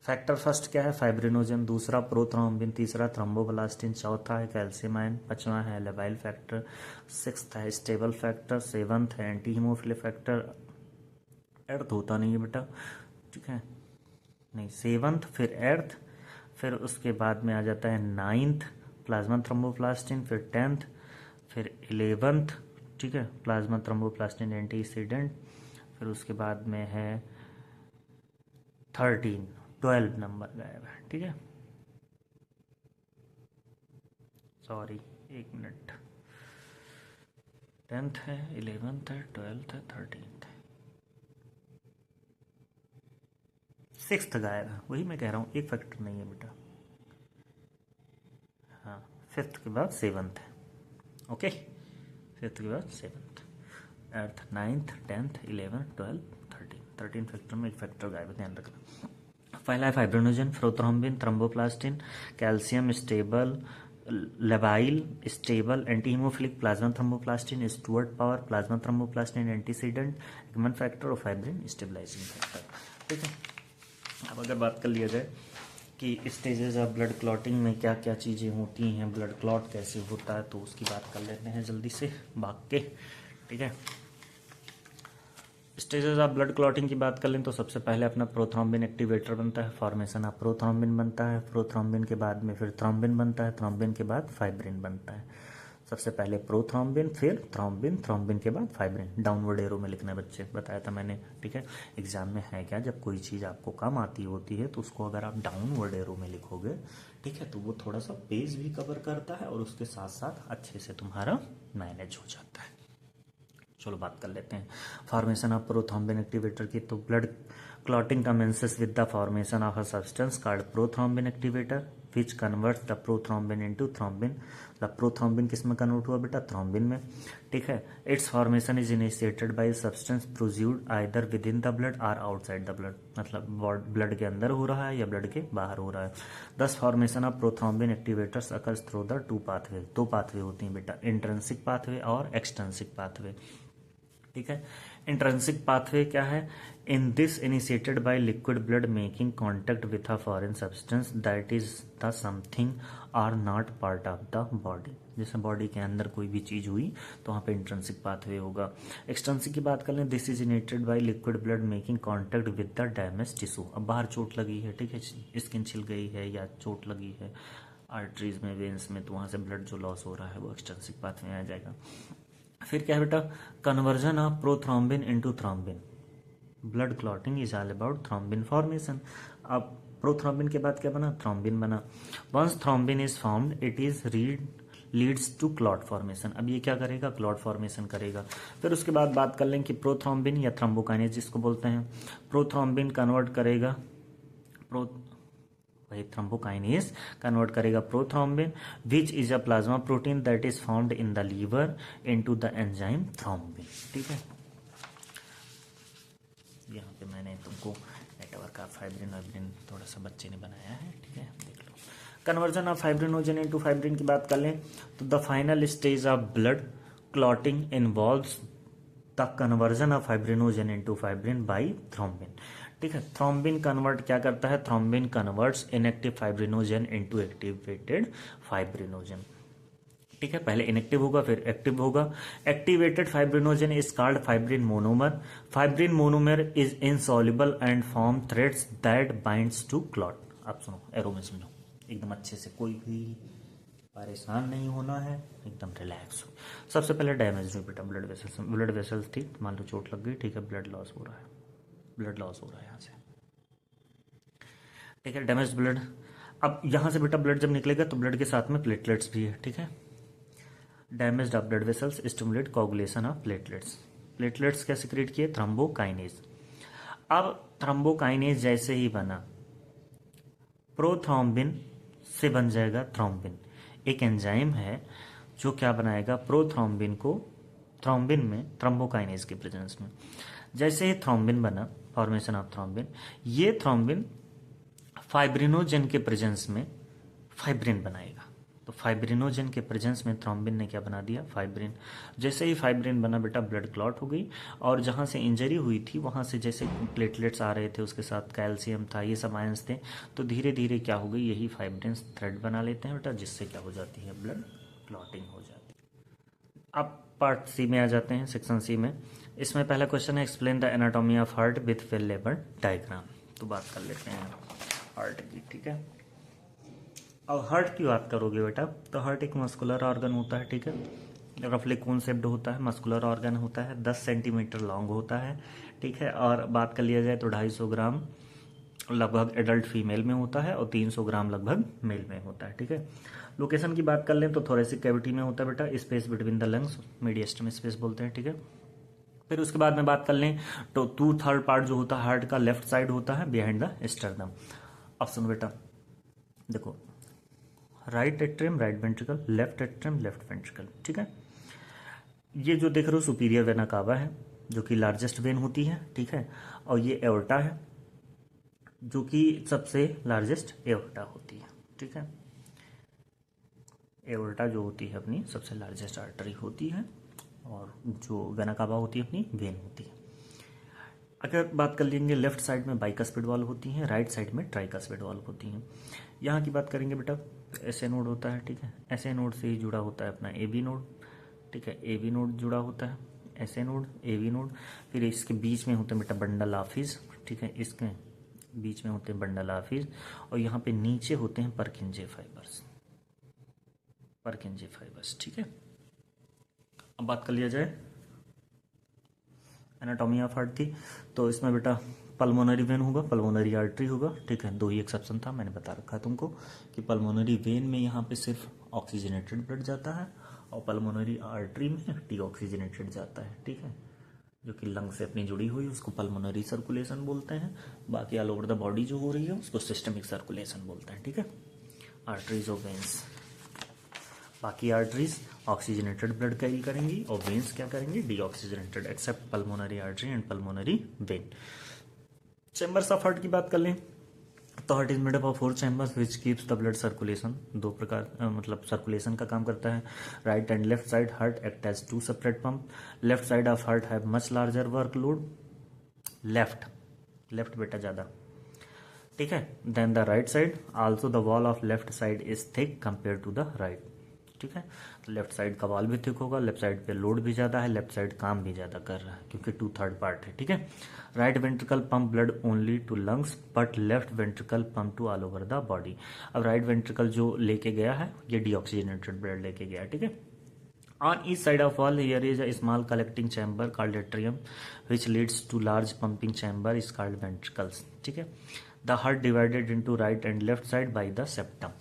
फैक्टर फर्स्ट क्या है, फाइब्रिनोजन, दूसरा प्रोथ्रोम्बिन, तीसरा थ्रोम्बोब्लास्टिन, चौथा है कैल्शियम आयन, पांचवा है लेवाइल फैक्टर, सिक्स्थ है स्टेबल फैक्टर, सेवंथ है एंटी हीमोफिलिक फैक्टर, एर्थ होता नहीं है बेटा, ठीक है, नहीं सेवंथ, फिर एर्थ, फिर उसके बाद में आ जाता है नाइन्थ प्लाज्मा थ्रोम्बोप्लास्टिन, फिर 10th, फिर 11th, ठीक है, प्लाज्मा थ्रोम्बोप्लास्टिन एंटीसीडेंट, फिर उसके बाद में है 12 नंबर गायब है, ठीक है, सॉरी 1 मिनट, 10th है, 11th है, 12th है, 13th है, 6th गायब है, वही मैं कह रहा हूँ, एक फैक्टर नहीं है बेटा, हाँ, 5th के बाद 7th है, ओके, 5th के बाद 7th, 8th, 9th, 10th, 11th, 12th, 13 factor में एक फैक्टर गायब है, ध्यान रखना। पहला है fibrinogen, prothrombin, thromboplastin, calcium stable, लेवाइल stable, anti haemophilic plasma thromboplastin, Stuart Prower plasma thromboplastin antecedent, Hageman factor और फाइब्रिन स्टेबलाइजिंग फैक्टर, ठीक है। अब अगर बात कर लिया जाए कि स्टेजेस ऑफ ब्लड क्लॉटिंग में क्या क्या चीज़ें होती हैं, ब्लड क्लॉट कैसे होता है, तो उसकी बात कर लेते हैं जल्दी से भाग के, ठीक है। स्टेजेस ऑफ ब्लड क्लॉटिंग की बात कर लें तो सबसे पहले अपना प्रोथ्रोम्बिन एक्टिवेटर बनता है, फॉर्मेशन ऑफ प्रोथ्रोम्बिन बनता है, प्रोथ्रोम्बिन के बाद में फिर थ्रोम्बिन बनता है, थ्रोम्बिन के बाद फाइब्रिन बनता है। सबसे पहले प्रोथ्रोम्बिन, फिर थ्रोम्बिन, थ्रोम्बिन के बाद फाइब्रिन, डाउनवर्ड एरो में लिखना है बच्चे, बताया था मैंने, ठीक है। एग्जाम में है क्या, जब कोई चीज़ आपको कम आती होती है तो उसको अगर आप डाउनवर्ड एरो में लिखोगे, ठीक है, तो वो थोड़ा सा पेज भी कवर करता है और उसके साथ साथ अच्छे से तुम्हारा मैनेज हो जाता है। चलो बात कर लेते हैं फॉर्मेशन ऑफ प्रोथ्रोम्बिन एक्टिवेटर की। तो blood clotting commences with the formation of a substance called prothrombin activator which converts the prothrombin into thrombin. The prothrombin किस में कन्वर्ट हुआ बेटा, थ्रोम्बिन में, ठीक है। It's formation is initiated by substance produced either with in the blood और outside the blood, मतलब blood के अंदर हो रहा है या ब्लड के बाहर हो रहा है। This formation of prothrombin activators occurs through the 2 pathway, 2 pathway होती हैं बेटा, इंट्रिंसिक पाथवे और एक्सट्रिंसिक पाथवे, ठीक है। इंट्रिंसिक पाथवे क्या है, in this initiated by liquid blood making contact with a foreign substance that is the something are not part of the body. जैसे body के अंदर कोई भी चीज हुई तो वहाँ पे इंट्रिंसिक पाथवे होगा। एक्सट्रिंसिक की बात कर लें, this is initiated by liquid blood making contact with the damage tissue. अब बाहर चोट लगी है, ठीक है, स्किन छिल गई है या चोट लगी है आर्टरीज में, वेन्स में, तो वहाँ से ब्लड जो लॉस हो रहा है वो एक्सट्रिंसिक पाथवे में आ जाएगा। फिर क्या है बेटा, conversion of prothrombin into thrombin. Blood clotting is all about thrombin formation. अब प्रोथ्रोम्बिन के बाद क्या बना, थ्रोम्बिन बना। Once thrombin is formed it is leads to clot formation. अब ये क्या करेगा, क्लॉट फॉर्मेशन करेगा। फिर उसके बाद बात कर लें कि प्रोथ्रोम्बिन या थ्रोम्बोकाइनेज जिसको बोलते हैं, प्रोथ्रोम्बिन कन्वर्ट करेगा वही थ्रोम्बोकाइनेज कन्वर्ट करेगा prothrombin which is a plasma protein that is found in the liver into the enzyme thrombin, ठीक है। यहाँ पे मैंने तुमको नेटवर्क का फाइब्रिन थोड़ा सा बच्चे ने बनाया है, ठीक है, देख लो। Conversion of fibrinogen into fibrin की बात कर लें तो the final stage of blood clotting involves the conversion of fibrinogen into fibrin by thrombin, ठीक है। थ्रोम्बिन कन्वर्ट क्या करता है, thrombin converts inactive fibrinogen into activated fibrinogen. ठीक है, पहले इनएक्टिव होगा फिर एक्टिव होगा। Activated fibrinogen is called fibrin monomer. Fibrin monomer is insoluble and form threads that binds to clot. आप सुनो, एरो में समझो एकदम अच्छे से, कोई भी परेशान नहीं होना है, एकदम रिलैक्स हो। सबसे पहले डैमेज हुई बेटा ब्लड वेसल्स थी, मान लो चोट लग गई, ठीक है, ब्लड लॉस हो रहा है यहाँ से, ठीक है, डैमेज ब्लड। अब यहाँ से बेटा ब्लड जब निकलेगा तो ब्लड के साथ में प्लेटलेट्स भी है, ठीक है। Damaged of blood vessels stimulate coagulation of platelets. Platelets क्या सिक्रेट किए? थ्रोम्बोकाइनेज। अब थ्रोम्बोकाइनेज जैसे ही बना, प्रोथ्रोम्बिन से बन जाएगा थ्रोम्बिन। एक एंजाइम है जो क्या बनाएगा? प्रोथ्रोम्बिन को थ्रोम्बिन में, थ्रोम्बोकाइनेज के प्रेजेंस में। जैसे ही थ्रोम्बिन बना, फॉर्मेशन ऑफ थ्रोम्बिन, ये थ्रोम्बिन फाइब्रिनोजन के प्रेजेंस में फाइब्रिन बनाएगा। तो फाइब्रिनोजन के प्रेजेंस में थ्रोम्बिन ने क्या बना दिया? फाइब्रिन। जैसे ही फाइब्रिन बना बेटा, ब्लड क्लॉट हो गई, और जहाँ से इंजरी हुई थी वहाँ से जैसे प्लेटलेट्स आ रहे थे, उसके साथ कैल्शियम था, ये सब आयंस थे, तो धीरे धीरे क्या हो गई? यही फाइब्रिन थ्रेड बना लेते हैं बेटा, जिससे क्या हो जाती है? ब्लड क्लॉटिंग हो जाती है। अब पार्ट सी में आ जाते हैं, सेक्शन सी में। इसमें पहला क्वेश्चन है explain the anatomy of heart with fail labour diagram. तो बात कर लेते हैं हार्ट की, ठीक है। अब हार्ट की बात करोगे बेटा, तो हार्ट एक मस्कुलर ऑर्गन होता है, ठीक है। रफली कॉन्सेप्ट होता है, मस्कुलर ऑर्गन होता है, 10 सेंटीमीटर लॉन्ग होता है, ठीक है। और बात कर लिया जाए तो 250 ग्राम लगभग एडल्ट फीमेल में होता है और 300 ग्राम लगभग मेल में होता है, ठीक है। लोकेशन की बात कर लें तो थोरेसिक कैविटी में होता है बेटा, space between the lungs, mediastinum space बोलते हैं, ठीक है। फिर उसके बाद में बात कर लें तो 2/3 पार्ट जो होता है हार्ट का लेफ्ट साइड होता है, बिहाइंड द स्टर्नम। अब सुनो बेटा, देखो, right atrium right ventricle, left atrium left ventricle, ठीक है। ये जो देख रहे हो सुपीरियर वेना कावा है, जो कि लार्जेस्ट वेन होती है, ठीक है। और ये एओर्टा है, जो कि सबसे लार्जेस्ट एओर्टा होती है, ठीक है। एओर्टा जो होती है अपनी सबसे लार्जेस्ट आर्टरी होती है, और जो वेना कावा होती है अपनी वेन होती है। अगर बात कर लेंगे, लेफ्ट साइड में बाइकस्पिड वॉल्व होती हैं, राइट साइड में ट्राइकस्पिड वॉल्व होती हैं। यहाँ की बात करेंगे बेटा, ऐसे नोड होता है, ठीक है। ऐसे नोड से ही जुड़ा होता है अपना ए बी नोड, ठीक है। ए बी नोड जुड़ा होता है, ऐसे नोड, ए बी नोड। फिर इसके बीच में होते हैं बेटा बंडल ऑफिस, ठीक है। इसके बीच में होते हैं बंडल ऑफिस, और यहाँ पे नीचे होते हैं परकिंजे फाइबर्स, परकिंजे फाइबर्स, ठीक है। अब बात कर लिया जाए एनाटॉमी ऑफ हार्ट थी, तो इसमें बेटा पल्मोनरी वेन होगा, पल्मोनरी आर्टरी होगा, ठीक है। 2 ही एक्सेप्शन था, मैंने बता रखा है तुमको कि पल्मोनरी वेन में यहाँ पे सिर्फ ऑक्सीजनेटेड ब्लड जाता है, और पल्मोनरी आर्टरी में डीऑक्सीजनेटेड जाता है, ठीक है। जो कि लंग से अपनी जुड़ी हुई, उसको पल्मोनरी सर्कुलेशन बोलते हैं। बाकी ऑल ओवर द बॉडी जो हो रही है उसको सिस्टमिक सर्कुलेशन बोलते हैं, ठीक है। आर्टरीज और वेन्स, बाकी आर्टरीज ऑक्सीजनेटेड ब्लड कैरी करेंगी और वेन्स क्या करेंगी? Deoxygenated, except pulmonary artery and pulmonary vein. Chambers of heart की बात कर लें तो heart is made up of 4 chambers which keeps the blood circulation. 2 प्रकार मतलब सर्कुलेशन का काम करता है। Right and left side heart act as 2 separate pump. Left side of heart have much larger workload, left बेटा ज्यादा, ठीक है, then the right side. Also the wall of left side is thick compare to the right, ठीक है। तो left side का wall भी thick होगा, लेफ्ट साइड पे लोड भी ज्यादा है, लेफ्ट साइड काम भी ज्यादा कर रहा है क्योंकि 2/3 पार्ट है, ठीक है। Right ventricle pump blood only to lungs but left ventricle pump to all over the body. अब राइट वेंट्रिकल जो लेके गया है ये डीऑक्सीजनेटेड ब्लड लेके गया, ठीक है। On each side of wall here is a small collecting chamber called atrium which leads to large pumping chamber is called ventricles, ठीक है। The heart divided into right and left side by the septum।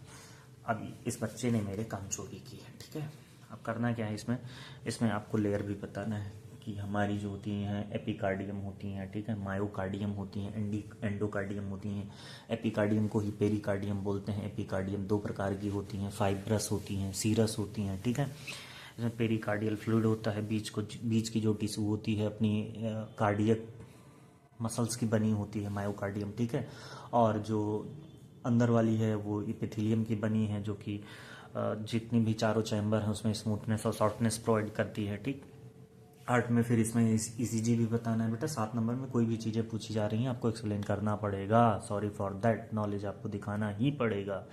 अब इस बच्चे ने मेरे काम चोरी की है, ठीक है। अब करना क्या है इसमें आपको लेयर भी बताना है कि हमारी जो होती हैं एपिकार्डियम होती हैं, ठीक है, मायोकार्डियम होती हैं, एंडोकार्डियम होती हैं। एपिकार्डियम को ही पेरिकार्डियम बोलते हैं। एपिकार्डियम 2 प्रकार की होती हैं, फाइब्रस होती हैं, सीरस होती हैं, ठीक है। इसमें पेरिकार्डियल फ्लूइड होता है, बीच की जो टिश्यू होती है अपनी कार्डियक मसल्स की बनी होती है मायोकार्डियम, ठीक है। और जो अंदर वाली है वो इपिथेलियम की बनी है, जो कि जितनी भी चारों चैम्बर हैं उसमें स्मूथनेस और सॉफ्टनेस प्रोवाइड करती है, ठीक। आर्ट में फिर इसमें ईसीजी भी बताना है बेटा। 7 नंबर में कोई भी चीज़ें पूछी जा रही हैं आपको एक्सप्लेन करना पड़ेगा, सॉरी फॉर दैट, नॉलेज आपको दिखाना ही पड़ेगा,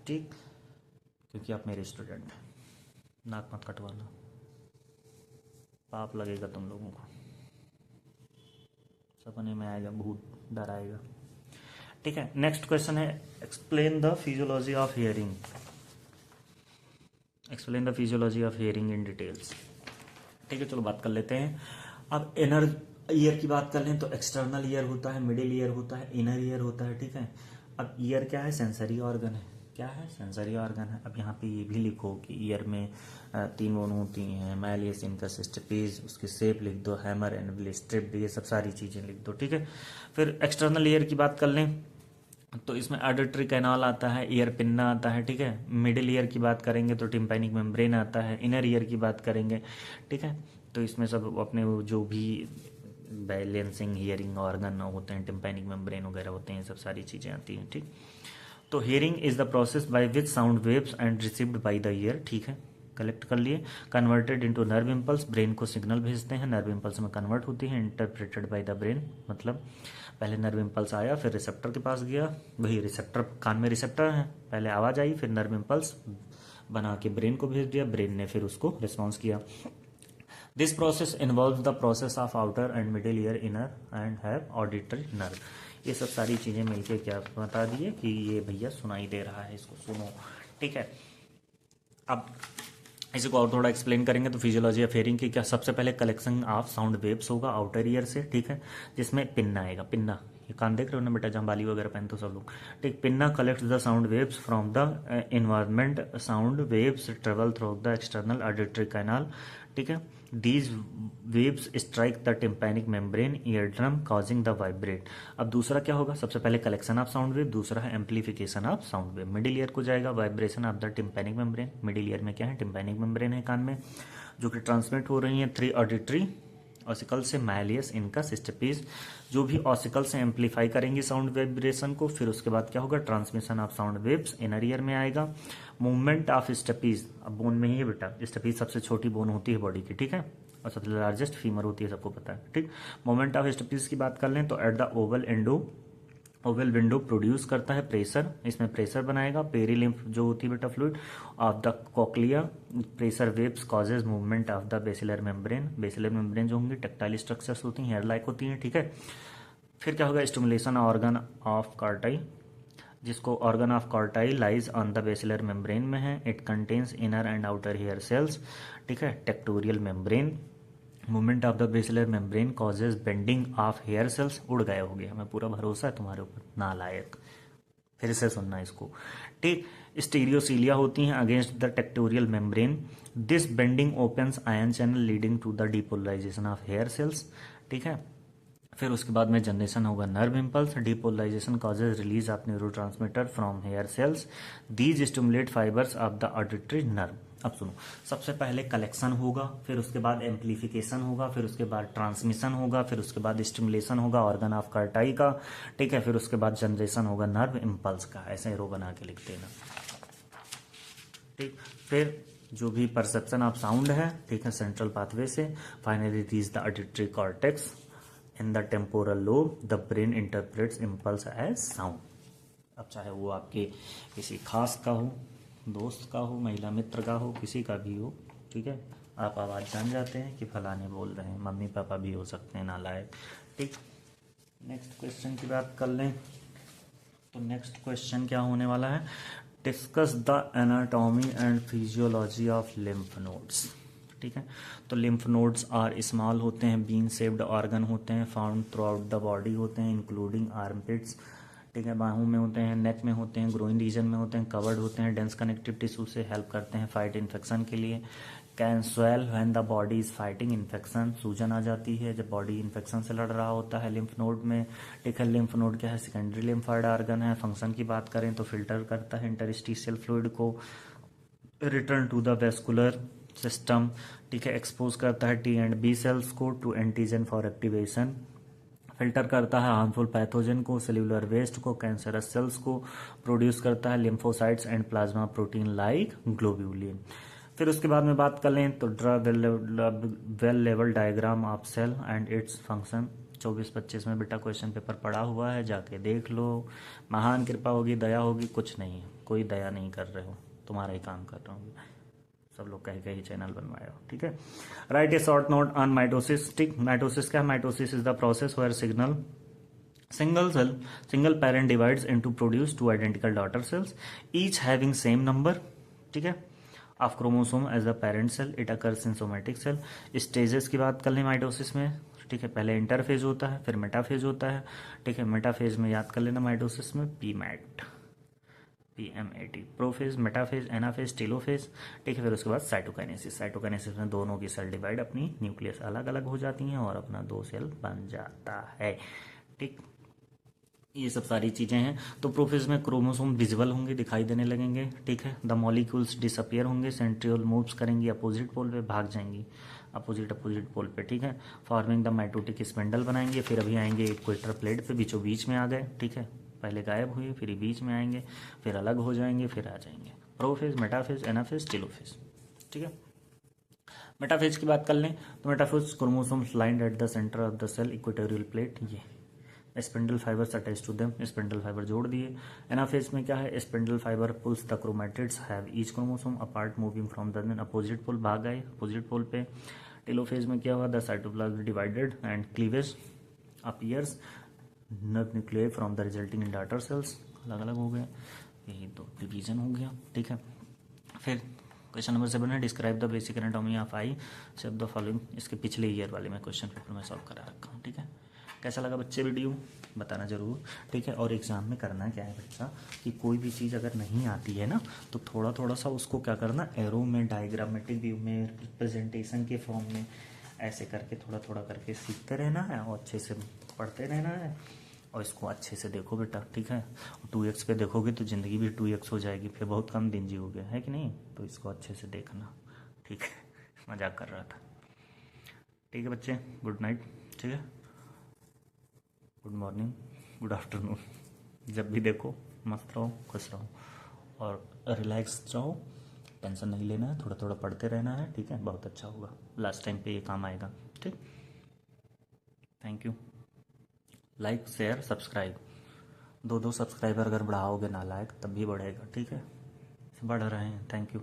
ठीक, क्योंकि आप मेरे स्टूडेंट हैं। नाक मत कटवाना, पाप लगेगा तुम लोगों को, सपने में आएगा भूत, डर आएगा। ठीक है, नेक्स्ट क्वेश्चन है explain the physiology of hearing. Explain the physiology of hearing in details. ठीक है, चलो बात कर लेते हैं। अब इनर ईयर की बात कर लें तो एक्सटर्नल ईयर होता है, मिडिल ईयर होता है, इनर ईयर होता है। ठीक है, अब ईयर क्या है? सेंसरी ऑर्गन है। क्या है? सेंसरी ऑर्गन है। अब यहाँ पे ये भी लिखो कि ईयर में 3 बोन होती हैं, मैलियस, इनकस, स्टेपीज, उसकी शेप लिख दो, हैमर, एनविल, स्ट्रिप्ड, ये सब सारी चीज़ें लिख दो। ठीक है, फिर एक्सटर्नल ईयर की बात कर लें तो इसमें ऑडिटरी कैनाल आता है, ईयर पिन्ना आता है। ठीक है, मिडिल ईयर की बात करेंगे तो टिम्पैनिक मेम्ब्रेन आता है। इनर ईयर की बात करेंगे, ठीक है, तो इसमें सब अपने वो जो भी बैलेंसिंग हियरिंग ऑर्गन होते हैं, टिम्पैनिक मेम्ब्रेन वगैरह होते हैं, सब सारी चीज़ें आती हैं। ठीक, तो hearing is the process by which sound waves and received by the year. ठीक है, कलेक्ट कर लिए, converted into nerve impulse, brain को सिग्नल भेजते हैं, नर्व इम्पल्स में कन्वर्ट होती है, इंटरप्रेटेड बाय द ब्रेन, मतलब पहले नर्व इम्पल्स आया, फिर रिसेप्टर के पास गया, वही रिसेप्टर, कान में रिसेप्टर है, पहले आवाज आई, फिर नर्व इम्पल्स बना के ब्रेन को भेज दिया, ब्रेन ने फिर उसको रिस्पॉन्स किया। This process involve the process of outer and middle ear, inner and have auditory nerve. ये सब सारी चीजें मिलके क्या बता दिए कि ये भैया सुनाई दे रहा है, इसको सुनो। ठीक है, अब इसी को और थोड़ा एक्सप्लेन करेंगे तो फिजियोलॉजी ऑफ हियरिंग की क्या, सबसे पहले कलेक्शन ऑफ साउंड वेव्स होगा आउटर ईयर से। ठीक है, जिसमें पिन्ना आएगा, पिन्ना, ये कान देख रहे हो ना बेटा, जहाँ बाली वगैरह पहनते हो सब लोग। ठीक, pinna collects the sound waves from the environment, sound waves travel through the external auditory canal. ठीक है, these waves strike the tympanic membrane, ear drum, causing the vibrate. अब दूसरा क्या होगा? सबसे पहले कलेक्शन ऑफ साउंड वेव, दूसरा है amplification of sound wave. Middle ear को जाएगा vibration of the tympanic membrane. Middle ear में क्या है? टिम्पैनिक मेम्ब्रेन है कान में, जो कि ट्रांसमिट हो रही है 3 ऑडिटरी ऑसिकल से, मैलियस, इनकस, स्टेपीज, जो भी ऑसिकल से एम्पलीफाई करेंगे साउंड वाइब्रेशन को। फिर उसके बाद क्या होगा? Transmission of sound waves inner ear में आएगा। मूवमेंट ऑफ स्टेपीज, अब बोन में ही है बेटा, स्टेपीज सबसे छोटी बोन होती है बॉडी की। ठीक है, और सबसे लार्जेस्ट फीमर होती है, सबको पता है। ठीक, मोमेंट ऑफ स्टेपीज की बात कर लें तो at the Oval window produce करता है प्रेशर, इसमें प्रेशर बनाएगा। पेरीलिम्फ जो होती है बेटा fluid of the cochlea, pressure waves causes movement of the basilar membrane. Basilar membrane जो होंगी टेक्टाइल स्ट्रक्चर्स होती हैं, हेयर लाइक होती हैं। ठीक है, फिर क्या होगा? स्टिमुलेशन ऑर्गन ऑफ कार्टाई, जिसको organ of Corti lies on the basilar membrane में है। It contains inner and outer hair cells. ठीक है, tectorial membrane, movement of the basilar membrane causes bending of hair cells. उड़ गए हो गया, हमें पूरा भरोसा है तुम्हारे ऊपर, नालायक, फिर से सुनना इसको। ठीक, स्टीरियोसीलिया होती हैं against the tectorial membrane. This bending opens ion channel leading to the depolarization of hair cells. ठीक है, फिर उसके बाद में जनरेशन होगा nerve impulse. Depolarization causes release of neurotransmitter from hair cells. These stimulate fibers of the auditory nerve. अब सुनो, सबसे पहले कलेक्शन होगा, फिर उसके बाद एम्पलीफिकेशन होगा, फिर उसके बाद ट्रांसमिशन होगा, फिर उसके बाद स्टिमुलेशन होगा ऑर्गन ऑफ कार्टाई का। ठीक है, फिर उसके बाद जनरेशन होगा नर्व इम्पल्स का। ऐसे रो बना के लिख देना। ठीक, फिर जो भी परसेप्शन ऑफ साउंड है, ठीक है, सेंट्रल पाथवे से finally reach the auditory cortex. In the temporal lobe the brain interprets impulse as sound. अब चाहे वो आपके किसी खास का हो, दोस्त का हो, महिला मित्र का हो, किसी का भी हो, ठीक है, आप आवाज़ जान जाते हैं कि फलाने बोल रहे हैं। मम्मी पापा भी हो सकते हैं नालायक। ठीक, नेक्स्ट क्वेश्चन की बात कर लें तो नेक्स्ट क्वेश्चन क्या होने वाला है? Discuss the anatomy and physiology of lymph nodes. ठीक है, तो लिम्फ नोड्स आर स्मॉल होते हैं, बीन शेप्ड ऑर्गन होते हैं, found through out the body होते हैं, इंक्लूडिंग आर्मपिट्स। ठीक है, बाहों में होते हैं, नेक में होते हैं, ग्रोइन रीजन में होते हैं, कवर्ड होते हैं, डेंस कनेक्टिव टिश्यू से हेल्प करते हैं फाइट इन्फेक्शन के लिए। Can swell when the body is fighting infection, सूजन आ जाती है जब बॉडी इन्फेक्शन से लड़ रहा होता है लिम्फ नोड में। ठीक है, लिम्फ नोड क्या है? सेकेंडरी लिम्फॉइड ऑर्गन है। फंक्शन की बात करें तो फिल्टर करता है इंटरस्टिशियल फ्लूइड को, return to the vascular system. ठीक है, एक्सपोज करता है टी एंड बी सेल्स को to antigen for activation, filter करता है हार्मफुल पैथोजन को, सेल्यूलर वेस्ट को, कैंसरस सेल्स को, प्रोड्यूस करता है lymphocytes and plasma protein like globulin. फिर उसके बाद में बात कर लें तो draw well level diagram of cell and its function. 24-25 में बेटा क्वेश्चन पेपर पड़ा हुआ है, जाके देख लो। महान कृपा होगी, दया होगी, कुछ नहीं है, कोई दया नहीं कर रहे हो, तुम्हारा ही काम कर रहा हूँ। सब लोग कहीं कहीं चैनल बनवाए हो, ठीक है। Write a short note on mitosis, ठीक। माइटोसिस क्या है? Mitosis is the process where single parent divides into produce two identical daughter cells, each having same number, ठीक है, of chromosome as the parent cell. It occurs in somatic cell. Stages की बात कर लें mitosis में, ठीक है, पहले इंटरफेज होता है, फिर मेटाफेज होता है, ठीक है। मेटाफेज में याद कर लेना माइटोसिस में PMAT, prophase, metaphase, anaphase, telophase, ठीक है। फिर उसके बाद साइटोकाइनेसिस। साइटोकाइनेसिस में दोनों की सेल डिवाइड, अपनी न्यूक्लियस अलग अलग हो जाती हैं और अपना 2 सेल बन जाता है, ठीक। ये सब सारी चीज़ें हैं। तो प्रोफेज में क्रोमोसोम विजिबल होंगे, दिखाई देने लगेंगे, ठीक है। द मॉलिक्यूल्स डिसअपियर होंगे, सेंट्रियोल मूव्स करेंगी अपोजिट पोल पे, भाग जाएंगी अपोजिट पोल पे, ठीक है। फॉर्मिंग द माइटोटिक स्पिंडल बनाएंगे। फिर अभी आएंगे इक्वेटर प्लेट पे, बीचों बीच में आ गए, ठीक है। पहले गायब हुए, फिर बीच में आएंगे, फिर अलग हो जाएंगे, फिर आ जाएंगे। प्रोफेज, मेटाफेज, एनाफेज, टेलोफेज, ठीक है। मेटाफेज की बात कर लें तो metaphase chromosomes lined at the centre of the cell, equatorial plate, ये spindle fibres attach to them, spindle fibre जोड़ दिए। एनाफेज में क्या है? Spindle fibre pulls the chromatids have each chromosome apart moving from the then opposite pole, भाग गए opposite pole पे। Telophase में क्या हुआ? The cytoplasm divided and cleavage appears nuclear from the resulting daughter cells, अलग अलग हो गए, यही तो डिवीजन हो गया, ठीक है। फिर क्वेश्चन नंबर 7 है describe the basic anatomy of eye सब द फॉलोइंग। इसके पिछले ईयर वाले में क्वेश्चन पेपर में सॉल्व करा रखा हूँ, ठीक है। कैसा लगा बच्चे वीडियो? बताना जरूर, ठीक है। और एग्जाम में करना क्या है बच्चा कि कोई भी चीज़ अगर नहीं आती है ना तो थोड़ा थोड़ा सा उसको क्या करना, एरो में, डायग्रामेटिक व्यू में, रिप्रेजेंटेशन के फॉर्म में, ऐसे करके थोड़ा थोड़ा करके सीखते रहना है और अच्छे से पढ़ते रहना है। और इसको अच्छे से देखो बेटा, ठीक है। 2x पे देखोगे तो ज़िंदगी भी 2x हो जाएगी, फिर बहुत कम दिन जियोगे, है कि नहीं? तो इसको अच्छे से देखना, ठीक है। मजाक कर रहा था, ठीक है बच्चे। गुड नाइट, ठीक है। गुड मॉर्निंग, गुड आफ्टरनून, जब भी देखो मस्त रहो, खुश रहो और रिलैक्स रहो। टेंशन नहीं लेना है, थोड़ा थोड़ा पढ़ते रहना है, ठीक है। बहुत अच्छा होगा, लास्ट टाइम पे ये काम आएगा, ठीक। Thank you. Like, share, subscribe, 2 subscriber अगर बढ़ाओगे नालायक तब भी बढ़ेगा, ठीक है। बढ़ रहे हैं, थैंक यू।